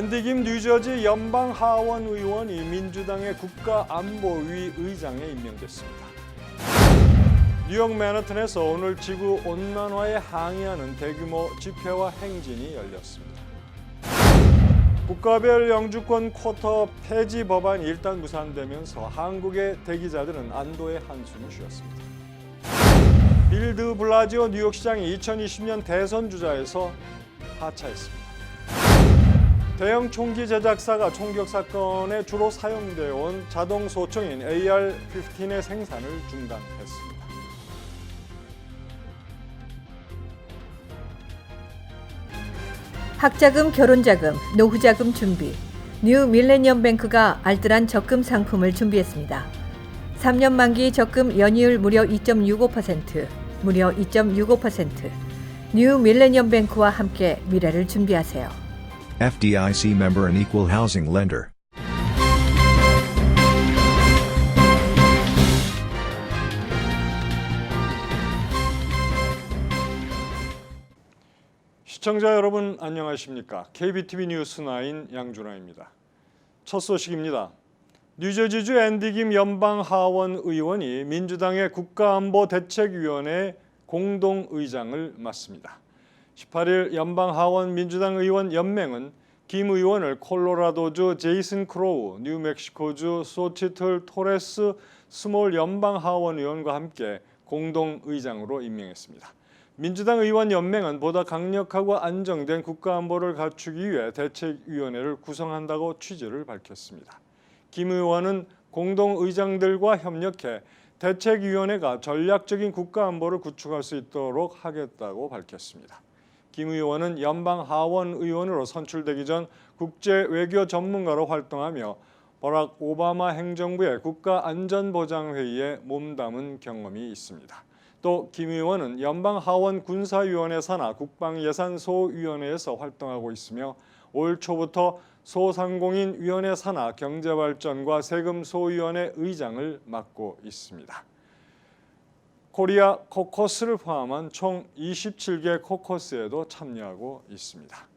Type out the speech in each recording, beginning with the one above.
앤디 김 뉴저지 연방 하원 의원이 민주당의 국가안보위 의장에 임명됐습니다. 뉴욕 맨하탄에서 오늘 지구 온난화에 항의하는 대규모 집회와 행진이 열렸습니다. 국가별 영주권 쿼터 폐지 법안이 일단 무산되면서 한국의 대기자들은 안도의 한숨을 쉬었습니다. 빌 드 블라지오 뉴욕시장이 2020년 대선 주자에서 하차했습니다. 대형 총기 제작사가 총격 사건에 주로 사용되어 온 자동 소총인 AR-15의 생산을 중단했습니다. 학자금, 결혼자금, 노후자금 준비. 뉴 밀레니엄 뱅크가 알뜰한 적금 상품을 준비했습니다. 3년 만기 적금 연이율 무려 2.65%, 무려 2.65%. 뉴 밀레니엄 뱅크와 함께 미래를 준비하세요. FDIC member and equal housing lender. 시청자 여러분 안녕하십니까? KBTV 뉴스9 양준하입니다. 첫 소식입니다. 뉴저지주 앤디 김 연방 하원 의원이 민주당의 국가안보대책위원회 공동의장을 맡습니다. 18일 연방 하원 민주당 의원 연맹은 김 의원을 콜로라도주 제이슨 크로우, 뉴멕시코주 소치틀 토레스 스몰 연방 하원 의원과 함께 공동의장으로 임명했습니다. 민주당 의원 연맹은 보다 강력하고 안정된 국가안보를 갖추기 위해 대책위원회를 구성한다고 취지를 밝혔습니다. 김 의원은 공동의장들과 협력해 대책위원회가 전략적인 국가안보를 구축할 수 있도록 하겠다고 밝혔습니다. 김 의원은 연방 하원 의원으로 선출되기 전 국제 외교 전문가로 활동하며 버락 오바마 행정부의 국가안전보장회의에 몸담은 경험이 있습니다. 또 김 의원은 연방 하원 군사위원회 산하 국방예산소위원회에서 활동하고 있으며 올 초부터 소상공인위원회 산하 경제발전과 세금소위원회 의장을 맡고 있습니다. 코리아 코커스를 포함한 총 27개 코커스에도 참여하고 있습니다.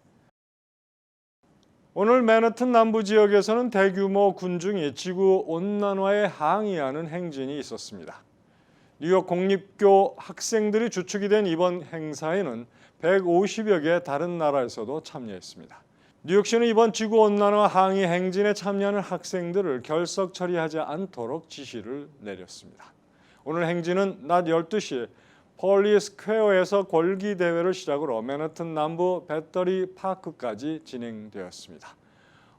오늘 맨하탄 남부 지역에서는 대규모 군중이 지구 온난화에 항의하는 행진이 있었습니다. 뉴욕 공립교 학생들이 주축이 된 이번 행사에는 150여 개 다른 나라에서도 참여했습니다. 뉴욕시는 이번 지구온난화 항의 행진에 참여하는 학생들을 결석 처리하지 않도록 지시를 내렸습니다. 오늘 행진은 낮 12시 폴리 스퀘어에서 골기 대회를 시작으로 맨하탄 남부 배터리 파크까지 진행되었습니다.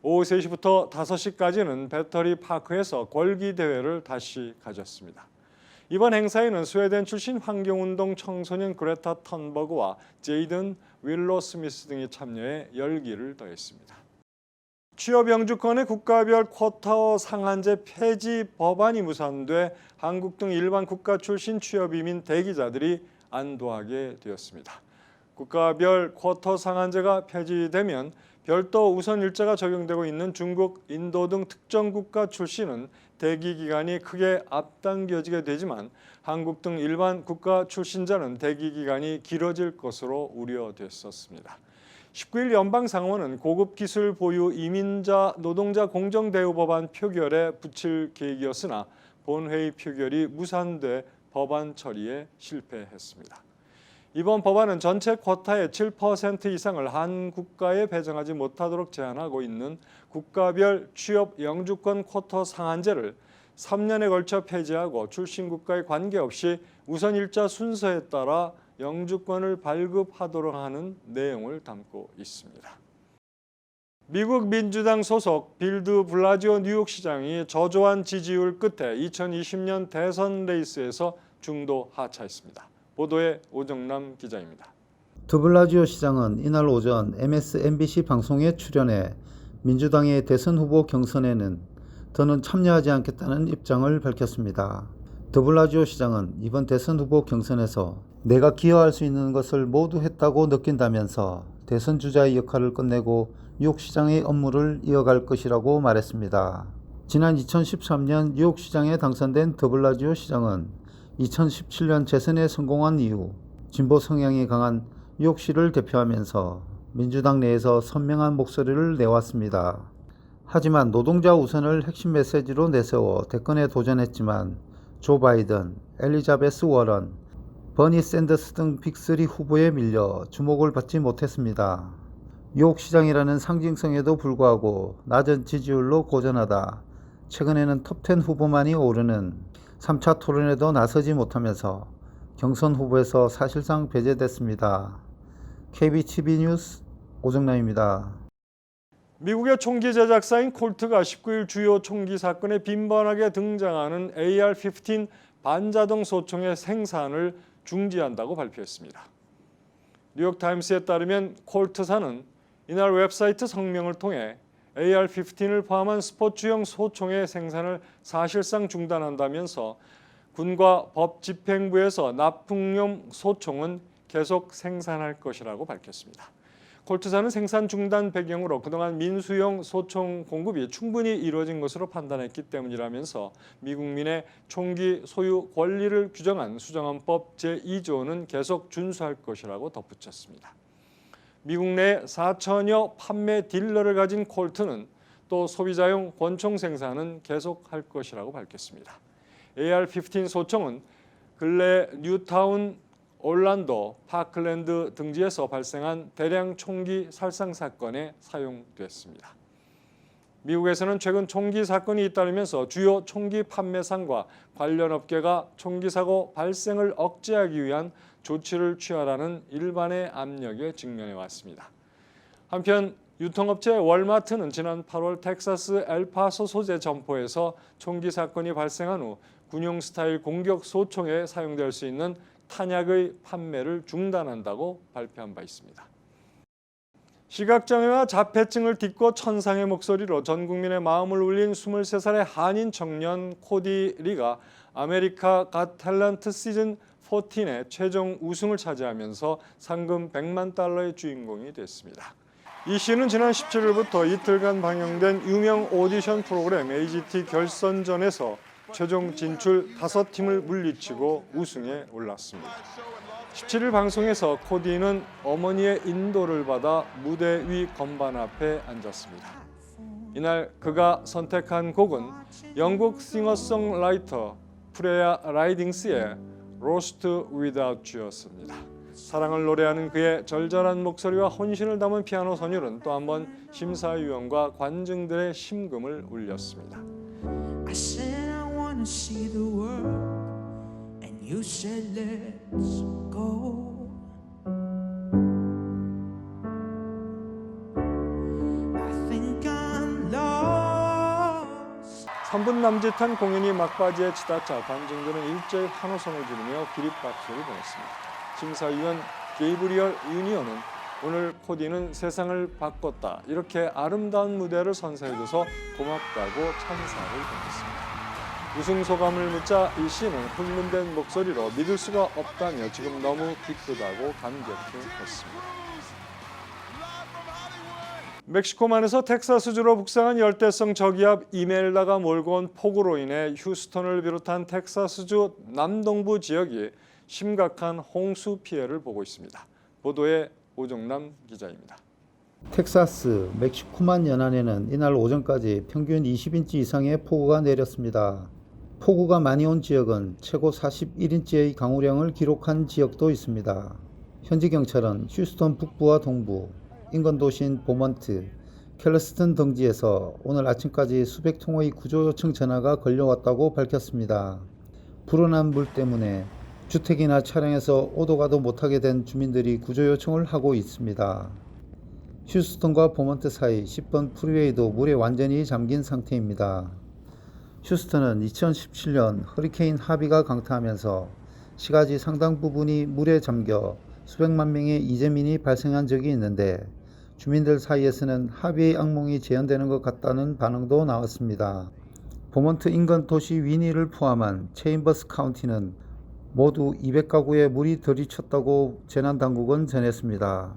오후 3시부터 5시까지는 배터리 파크에서 골기 대회를 다시 가졌습니다. 이번 행사에는 스웨덴 출신 환경운동 청소년 그레타 턴버그와 제이든 윌로 스미스 등이 참여해 열기를 더했습니다. 취업 영주권의 국가별 쿼터 상한제 폐지 법안이 무산돼 한국 등 일반 국가 출신 취업 이민 대기자들이 안도하게 되었습니다. 국가별 쿼터 상한제가 폐지되면 별도 우선 일자가 적용되고 있는 중국, 인도 등 특정 국가 출신은 대기 기간이 크게 앞당겨지게 되지만 한국 등 일반 국가 출신자는 대기 기간이 길어질 것으로 우려됐었습니다. 19일 연방상원은 고급 기술 보유 이민자 노동자 공정대우 법안 표결에 붙일 계획이었으나 본회의 표결이 무산돼 법안 처리에 실패했습니다. 이번 법안은 전체 쿼타의 7% 이상을 한 국가에 배정하지 못하도록 제한하고 있는 국가별 취업 영주권 쿼터 상한제를 3년에 걸쳐 폐지하고 출신 국가에 관계없이 우선 일자 순서에 따라 영주권을 발급하도록 하는 내용을 담고 있습니다. 미국 민주당 소속 빌 드 블라지오 뉴욕시장이 저조한 지지율 끝에 2020년 대선 레이스에서 중도 하차했습니다. 보도에 오정남 기자입니다. 드블라지오 시장은 이날 오전 MSNBC 방송에 출연해 민주당의 대선 후보 경선에는 더는 참여하지 않겠다는 입장을 밝혔습니다. 드블라지오 시장은 이번 대선 후보 경선에서 내가 기여할 수 있는 것을 모두 했다고 느낀다면서 대선 주자의 역할을 끝내고 뉴욕시장의 업무를 이어갈 것이라고 말했습니다. 지난 2013년 뉴욕시장에 당선된 드블라지오 시장은 2017년 재선에 성공한 이후 진보 성향이 강한 뉴욕시를 대표하면서 민주당 내에서 선명한 목소리를 내왔습니다. 하지만 노동자 우선을 핵심 메시지로 내세워 대권에 도전했지만 조 바이든, 엘리자베스 워런, 버니 샌더스 등 빅3 후보에 밀려 주목을 받지 못했습니다. 뉴욕 시장이라는 상징성에도 불구하고 낮은 지지율로 고전하다 최근에는 톱10 후보만이 오르는 3차 토론에도 나서지 못하면서 경선 후보에서 사실상 배제됐습니다. KBTV 뉴스 오정남입니다. 미국의 총기 제작사인 콜트가 19일 주요 총기 사건에 빈번하게 등장하는 AR-15 반자동 소총의 생산을 중지한다고 발표했습니다. 뉴욕타임스에 따르면 콜트사는 이날 웹사이트 성명을 통해 AR-15을 포함한 스포츠용 소총의 생산을 사실상 중단한다면서 군과 법 집행부에서 납품용 소총은 계속 생산할 것이라고 밝혔습니다. 콜트사는 생산 중단 배경으로 그동안 민수용 소총 공급이 충분히 이루어진 것으로 판단했기 때문이라면서 미국민의 총기 소유 권리를 규정한 수정헌법 제2조는 계속 준수할 것이라고 덧붙였습니다. 미국 내 4천여 판매 딜러를 가진 콜트는 또 소비자용 권총 생산은 계속할 것이라고 밝혔습니다. AR-15 소총은 근래 뉴타운, 올란도, 파클랜드 등지에서 발생한 대량 총기 살상 사건에 사용됐습니다. 미국에서는 최근 총기 사건이 잇따르면서 주요 총기 판매상과 관련 업계가 총기 사고 발생을 억제하기 위한 조치를 취하라는 일반의 압력에 직면해 왔습니다. 한편 유통업체 월마트는 지난 8월 텍사스 엘파소 소재 점포에서 총기 사건이 발생한 후 군용 스타일 공격 소총에 사용될 수 있는 탄약의 판매를 중단한다고 발표한 바 있습니다. 시각장애와 자폐증을 딛고 천상의 목소리로 전 국민의 마음을 울린 23살의 한인 청년 코디 리가 아메리카 갓 탤런트 시즌 14의 최종 우승을 차지하면서 상금 $1,000,000의 주인공이 됐습니다. 이 씨는 지난 17일부터 이틀간 방영된 유명 오디션 프로그램 AGT 결선전에서 최종 진출 5팀을 물리치고 우승에 올랐습니다. 17일 방송에서 코디는 어머니의 인도를 받아 무대 위 건반 앞에 앉았습니다. 이날 그가 선택한 곡은 영국 싱어송라이터 프레야 라이딩스의 Lost Without You였습니다. 사랑을 노래하는 그의 절절한 목소리와 혼신을 담은 피아노 선율은 또 한 번 심사위원과 관중들의 심금을 울렸습니다. I said I wanna see the world, and you said let's go. I think I'm lost. 3분 남짓한 공연이 막바지에 치닫자 관중들은 일제히 환호성을 지르며 기립박수를 보냈습니다. 심사위원 게이브리얼 유니언은 오늘 코디는 세상을 바꿨다, 이렇게 아름다운 무대를 선사해줘서 고맙다고 찬사를 보냈습니다. 우승 소감을 묻자 이 씨는 훈훈된 목소리로 믿을 수가 없다며 지금 너무 기쁘다고 감격해했습니다. 멕시코만에서 텍사스주로 북상한 열대성 저기압 이멜다가 몰고 온 폭우로 인해 휴스턴을 비롯한 텍사스주 남동부 지역이 심각한 홍수 피해를 보고 있습니다. 보도에 오정남 기자입니다. 텍사스, 멕시코만 연안에는 이날 오전까지 평균 20인치 이상의 폭우가 내렸습니다. 폭우가 많이 온 지역은 최고 41인치의 강우량을 기록한 지역도 있습니다. 현지 경찰은 휴스턴 북부와 동부, 인근 도시인 보먼트, 캘러스턴 등지에서 오늘 아침까지 수백 통의 구조 요청 전화가 걸려왔다고 밝혔습니다. 불어난 물 때문에 주택이나 차량에서 오도 가도 못하게 된 주민들이 구조 요청을 하고 있습니다. 휴스턴과 보먼트 사이 10번 프리웨이도 물에 완전히 잠긴 상태입니다. 휴스턴은 2017년 허리케인 하비가 강타하면서 시가지 상당 부분이 물에 잠겨 수백만 명의 이재민이 발생한 적이 있는데 주민들 사이에서는 하비의 악몽이 재현되는 것 같다는 반응도 나왔습니다. 보먼트 인근 도시 위니를 포함한 체인버스 카운티는 모두 200가구에 물이 들이쳤다고 재난당국은 전했습니다.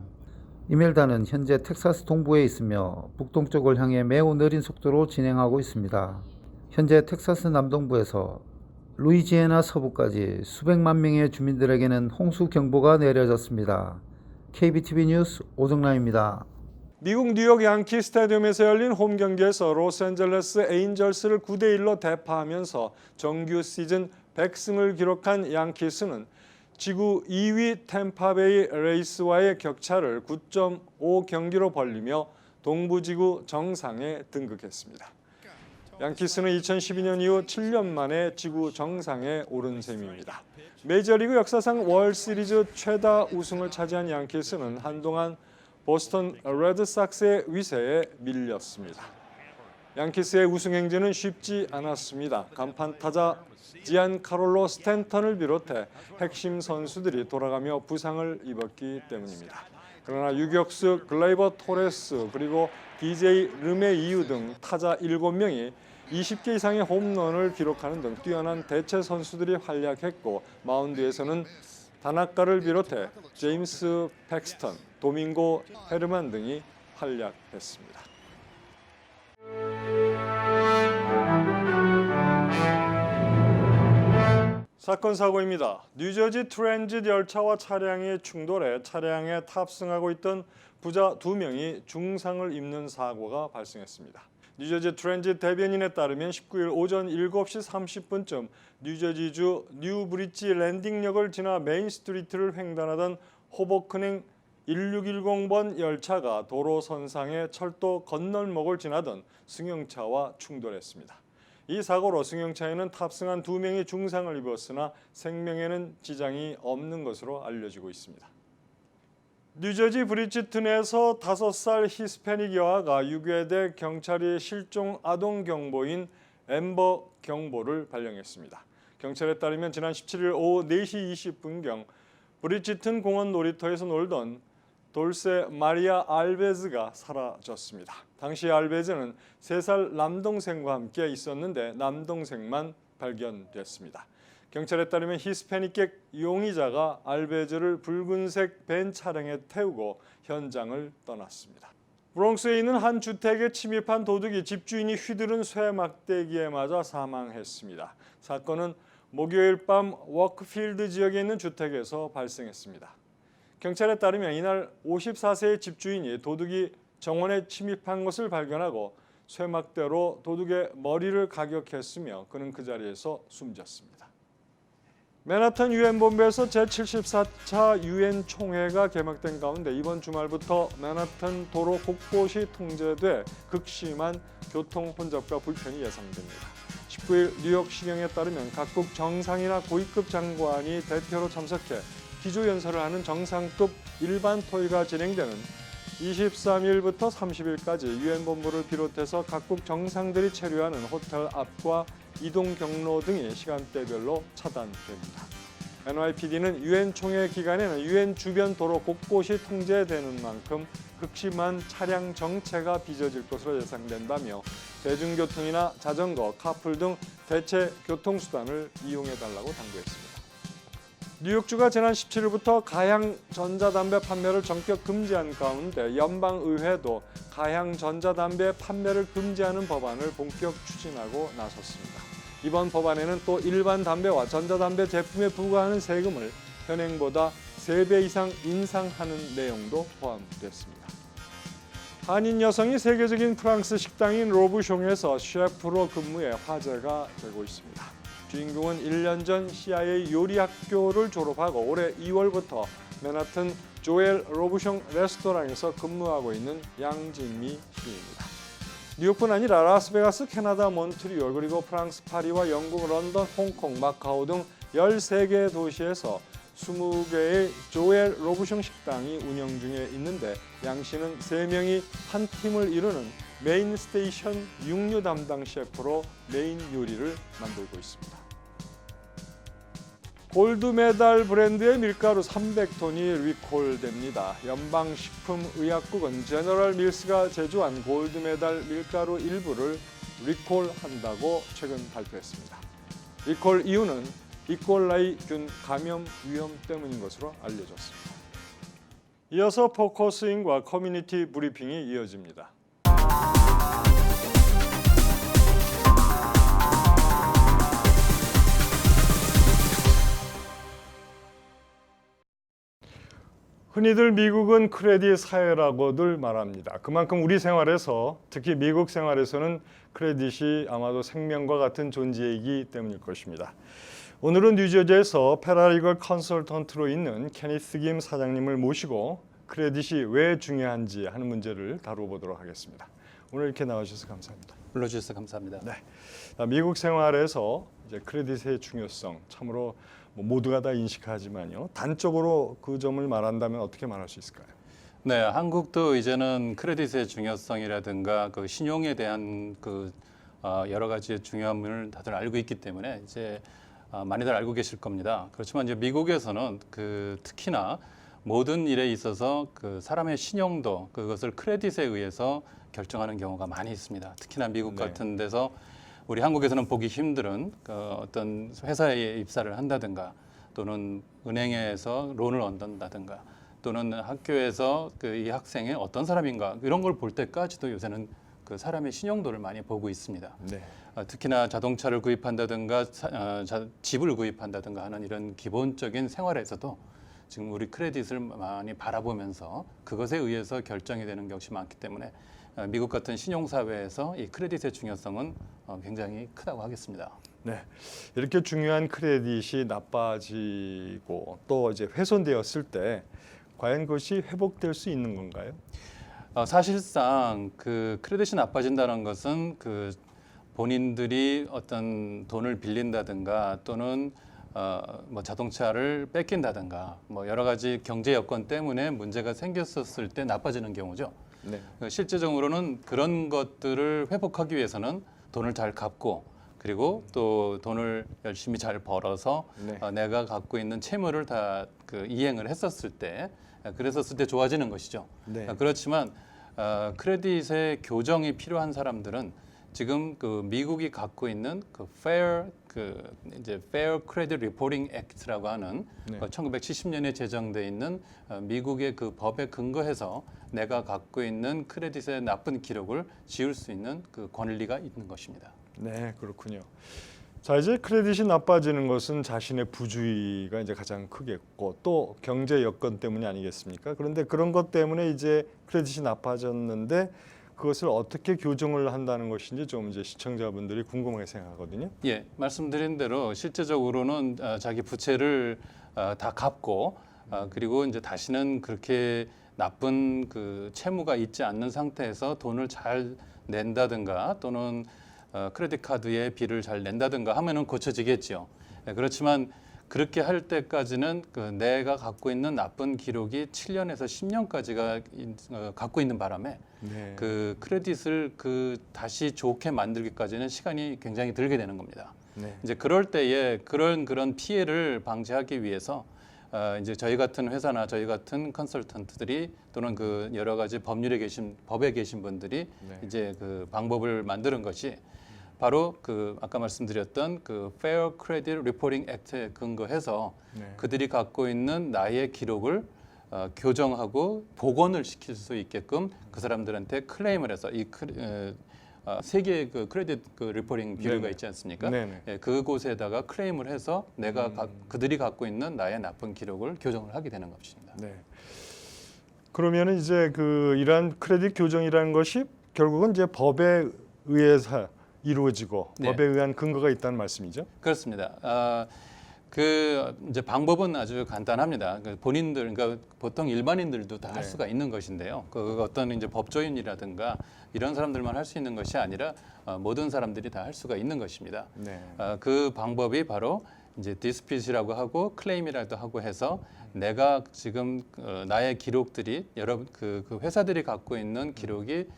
이멜다는 현재 텍사스 동부에 있으며 북동쪽을 향해 매우 느린 속도로 진행하고 있습니다. 현재 텍사스 남동부에서 루이지애나 서부까지 수백만 명의 주민들에게는 홍수 경보가 내려졌습니다. KBTV 뉴스 오정란입니다. 미국 뉴욕 양키 스타디움에서 열린 홈 경기에서 로스앤젤레스 에인절스를 9대1로 대파하면서 정규 시즌 100승을 기록한 양키스는 지구 2위 템파베이 레이스와의 격차를 9.5 경기로 벌리며 동부지구 정상에 등극했습니다. 양키스는 2012년 이후 7년 만에 지구 정상에 오른 셈입니다. 메이저리그 역사상 월시리즈 최다 우승을 차지한 양키스는 한동안 보스턴 레드삭스의 위세에 밀렸습니다. 양키스의 우승 행진은 쉽지 않았습니다. 간판 타자 지안카롤로 스탠턴을 비롯해 핵심 선수들이 돌아가며 부상을 입었기 때문입니다. 그러나 유격수 글레이버 토레스 그리고 DJ 르메이유 등 타자 7명이 20개 이상의 홈런을 기록하는 등 뛰어난 대체 선수들이 활약했고 마운드에서는 다나카를 비롯해 제임스 팩스턴, 도밍고 헤르만 등이 활약했습니다. 사건 사고입니다. 뉴저지 트랜짓 열차와 차량이 충돌해 차량에 탑승하고 있던 부자 2명이 중상을 입는 사고가 발생했습니다. 뉴저지 트랜짓 대변인에 따르면 19일 오전 7시 30분쯤 뉴저지주 뉴브릿지 랜딩역을 지나 메인 스트리트를 횡단하던 호보크행 1610번 열차가 도로 선상의 철도 건널목을 지나던 승용차와 충돌했습니다. 이 사고로 승용차에는 탑승한 2명이 중상을 입었으나 생명에는 지장이 없는 것으로 알려지고 있습니다. 뉴저지 브리지튼에서 5살 히스패닉 여아가 유괴돼 경찰이 실종 아동 경보인 앰버 경보를 발령했습니다. 경찰에 따르면 지난 17일 오후 4시 20분경 브리지튼 공원 놀이터에서 놀던 돌세 마리아 알베즈가 사라졌습니다. 당시 알베즈는 3살 남동생과 함께 있었는데 남동생만 발견됐습니다. 경찰에 따르면 히스패닉계 용의자가 알베즈를 붉은색 벤 차량에 태우고 현장을 떠났습니다. 브롱스에 있는 한 주택에 침입한 도둑이 집주인이 휘두른 쇠 막대기에 맞아 사망했습니다. 사건은 목요일 밤 워크필드 지역에 있는 주택에서 발생했습니다. 경찰에 따르면 이날 54세의 집주인이 도둑이 정원에 침입한 것을 발견하고 쇠막대로 도둑의 머리를 가격했으며 그는 그 자리에서 숨졌습니다. 맨하탄 유엔 본부에서 제74차 유엔 총회가 개막된 가운데 이번 주말부터 맨하탄 도로 곳곳이 통제돼 극심한 교통 혼잡과 불편이 예상됩니다. 19일 뉴욕 시경에 따르면 각국 정상이나 고위급 장관이 대표로 참석해 기조연설을 하는 정상급 일반 토의가 진행되는 23일부터 30일까지 유엔 본부를 비롯해서 각국 정상들이 체류하는 호텔 앞과 이동 경로 등이 시간대별로 차단됩니다. NYPD는 유엔 총회 기간에는 유엔 주변 도로 곳곳이 통제되는 만큼 극심한 차량 정체가 빚어질 것으로 예상된다며 대중교통이나 자전거, 카풀 등 대체 교통수단을 이용해달라고 당부했습니다. 뉴욕주가 지난 17일부터 가향 전자담배 판매를 전격 금지한 가운데 연방의회도 가향 전자담배 판매를 금지하는 법안을 본격 추진하고 나섰습니다. 이번 법안에는 또 일반 담배와 전자담배 제품에 부과하는 세금을 현행보다 3배 이상 인상하는 내용도 포함됐습니다. 한인 여성이 세계적인 프랑스 식당인 로브숑에서 셰프로 근무해 화제가 되고 있습니다. 주인공은 1년 전 CIA 요리학교를 졸업하고 올해 2월부터 맨하튼 조엘 로브숑 레스토랑에서 근무하고 있는 양진미 씨입니다. 뉴욕뿐 아니라 라스베가스, 캐나다, 몬트리올, 그리고 프랑스 파리와 영국, 런던, 홍콩, 마카오 등 13개 도시에서 20개의 조엘 로브숑 식당이 운영 중에 있는데 양 씨는 3명이 한 팀을 이루는 메인 스테이션 육류 담당 셰프로 메인 요리를 만들고 있습니다. 골드메달 브랜드의 밀가루 300톤이 리콜됩니다. 연방식품의약국은 제너럴 밀스가 제조한 골드메달 밀가루 일부를 리콜한다고 최근 발표했습니다. 리콜 이유는 이콜라이균 감염 위험 때문인 것으로 알려졌습니다. 이어서 포커스인과 커뮤니티 브리핑이 이어집니다. 흔히들 미국은 크레딧 사회라고들 말합니다. 그만큼 우리 생활에서 특히 미국 생활에서는 크레딧이 아마도 생명과 같은 존재이기 때문일 것입니다. 오늘은 뉴저지에서 패라리걸 컨설턴트로 있는 케니스 김 사장님을 모시고 크레딧이 왜 중요한지 하는 문제를 다뤄보도록 하겠습니다. 오늘 이렇게 나와주셔서 감사합니다. 불러주셔서 감사합니다. 네. 미국 생활에서 이제 크레딧의 중요성 참으로 모두가 다 인식하지만요. 단적으로 그 점을 말한다면 어떻게 말할 수 있을까요? 네, 한국도 이제는 크레딧의 중요성이라든가 그 신용에 대한 여러 가지 중요함을 다들 알고 있기 때문에 이제 많이들 알고 계실 겁니다. 그렇지만 이제 미국에서는 특히나 모든 일에 있어서 사람의 신용도 그것을 크레딧에 의해서 결정하는 경우가 많이 있습니다. 특히나 미국 네. 같은 데서 우리 한국에서는 보기 힘든 어떤 회사에 입사를 한다든가 또는 은행에서 론을 얻는다든가 또는 학교에서 이 학생이 어떤 사람인가 이런 걸 볼 때까지도 요새는 사람의 신용도를 많이 보고 있습니다. 네. 특히나 자동차를 구입한다든가 집을 구입한다든가 하는 이런 기본적인 생활에서도 지금 우리 크레딧을 많이 바라보면서 그것에 의해서 결정이 되는 것이 많기 때문에 미국 같은 신용사회에서 이 크레딧의 중요성은 굉장히 크다고 하겠습니다. 네, 이렇게 중요한 크레딧이 나빠지고 또 이제 훼손되었을 때 과연 그것이 회복될 수 있는 건가요? 사실상 크레딧이 나빠진다는 것은 본인들이 어떤 돈을 빌린다든가 또는 뭐 자동차를 뺏긴다든가 뭐 여러 가지 경제 여건 때문에 문제가 생겼었을 때 나빠지는 경우죠. 네. 실제적으로는 그런 것들을 회복하기 위해서는 돈을 잘 갚고 그리고 또 돈을 열심히 잘 벌어서 네. 내가 갖고 있는 채무를 다 이행을 했었을 때 그랬었을 때 좋아지는 것이죠. 네. 그렇지만 크레딧의 교정이 필요한 사람들은 지금 미국이 갖고 있는 Fair Credit Reporting Act라고 하는 네. 1970년에 제정돼 있는 미국의 법에 근거해서 내가 갖고 있는 크레딧의 나쁜 기록을 지울 수 있는 권리가 있는 것입니다. 네, 그렇군요. 자, 이제 크레딧이 나빠지는 것은 자신의 부주의가 이제 가장 크겠고 또 경제 여건 때문이 아니겠습니까? 그런데 그런 것 때문에 이제 크레딧이 나빠졌는데 그것을 어떻게 교정을 한다는 것인지 좀 이제 시청자분들이 궁금하게 생각하거든요. 예, 말씀드린 대로 실제적으로는 자기 부채를 다 갚고 그리고 이제 다시는 그렇게 나쁜 채무가 있지 않는 상태에서 돈을 잘 낸다든가 또는 크레딧 카드의 비를 잘 낸다든가 하면은 고쳐지겠죠. 예, 그렇지만 그렇게 할 때까지는 내가 갖고 있는 나쁜 기록이 7년에서 10년까지가 갖고 있는 바람에 네. 크레딧을 다시 좋게 만들기까지는 시간이 굉장히 들게 되는 겁니다. 네. 이제 그럴 때에 그런 피해를 방지하기 위해서 이제 저희 같은 회사나 저희 같은 컨설턴트들이 또는 여러 가지 법에 계신 분들이 네. 이제 방법을 만드는 것이 바로 아까 말씀드렸던 Fair Credit Reporting Act에 근거해서 네. 그들이 갖고 있는 나의 기록을 교정하고 복원을 시킬 수 있게끔 그 사람들한테 클레임을 해서 세 개의 크레딧 리포팅 비료가 네네. 있지 않습니까? 네네. 예, 그곳에다가 클레임을 해서 그들이 갖고 있는 나의 나쁜 기록을 교정을 하게 되는 것입니다. 네. 그러면은 이제 이러한 크레딧 교정이라는 것이 결국은 이제 법에 의해서 이루어지고 네. 법에 의한 근거가 있다는 말씀이죠. 그렇습니다. 이제 방법은 아주 간단합니다. 그러니까 보통 일반인들도 다 할 네. 수가 있는 것인데요. 어떤 이제 법조인이라든가 이런 사람들만 할 수 있는 것이 아니라 모든 사람들이 다 할 수가 있는 것입니다. 네. 그 방법이 바로 이제 디스피트라고 하고 클레임이라고 하고 해서 내가 지금 나의 기록들이 그 회사들이 갖고 있는 기록이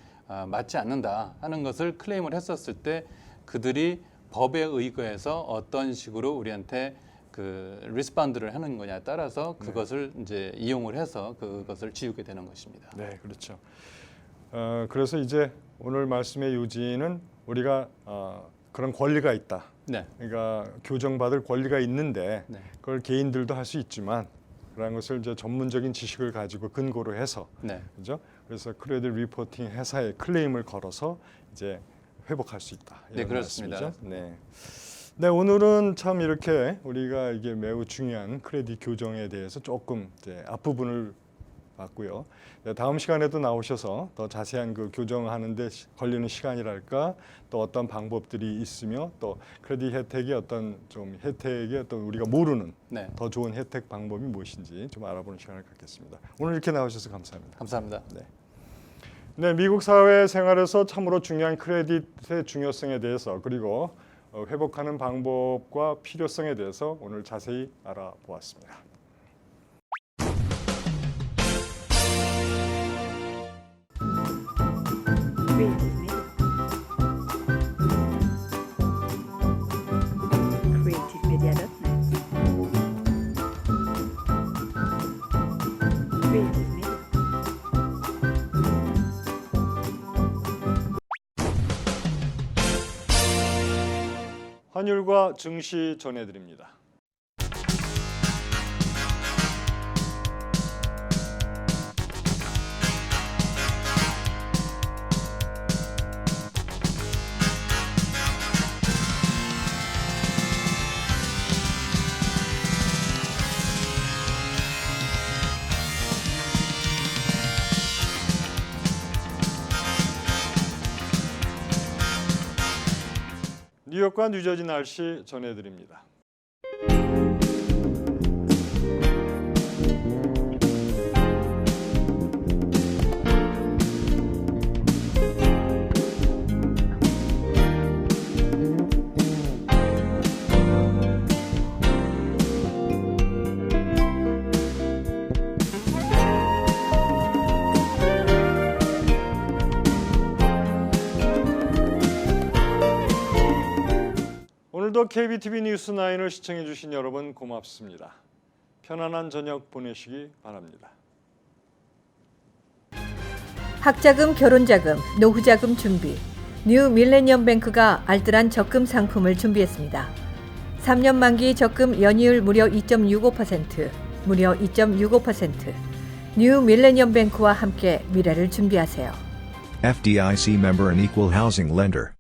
맞지 않는다 하는 것을 클레임을 했었을 때 그들이 법에 의거해서 어떤 식으로 우리한테 리스폰드를 하는 거냐에 따라서 그것을 이제 이용을 해서 그것을 지우게 되는 것입니다. 네, 그렇죠. 그래서 이제 오늘 말씀의 요지는 우리가 그런 권리가 있다. 네. 그러니까 교정받을 권리가 있는데 네. 그걸 개인들도 할 수 있지만 그런 것을 이제 전문적인 지식을 가지고 근거로 해서 네. 그죠? 그래서 크레딧 리포팅 회사에 클레임을 걸어서 이제 회복할 수 있다. 이런 네, 그렇습니다. 말씀이죠? 네. 네, 오늘은 참 이렇게 우리가 이게 매우 중요한 크레딧 교정에 대해서 조금 이제 앞부분을 봤고요. 다음 시간에도 나오셔서 더 자세한 그 교정하는데 걸리는 시간이랄까 또 어떤 방법들이 있으며 또 크레딧 혜택이 어떤 좀 혜택이 어떤 우리가 모르는 네, 더 좋은 혜택 방법이 무엇인지 좀 알아보는 시간을 갖겠습니다. 오늘 이렇게 나오셔서 감사합니다. 감사합니다. 네, 미국 사회 생활에서 참으로 중요한 크레딧의 중요성에 대해서 그리고 회복하는 방법과 필요성에 대해서 오늘 자세히 알아보았습니다. creativemedia.net. Creative Media. 환율과 증시 전해드립니다. 뉴욕과 뉴저지 날씨 전해드립니다. 오늘도 KBTV 뉴스9을 시청해 주신 여러분 고맙습니다. 편안한 저녁 보내시기 바랍니다. 학자금, 결혼자금, 노후자금 준비. 뉴 밀레니엄 뱅크가 알뜰한 적금 상품을 준비했습니다. 3년 만기 적금 연이율 무려 2.65%, 무려 2.65%. 뉴 밀레니엄 뱅크와 함께 미래를 준비하세요. FDIC member and equal housing lender.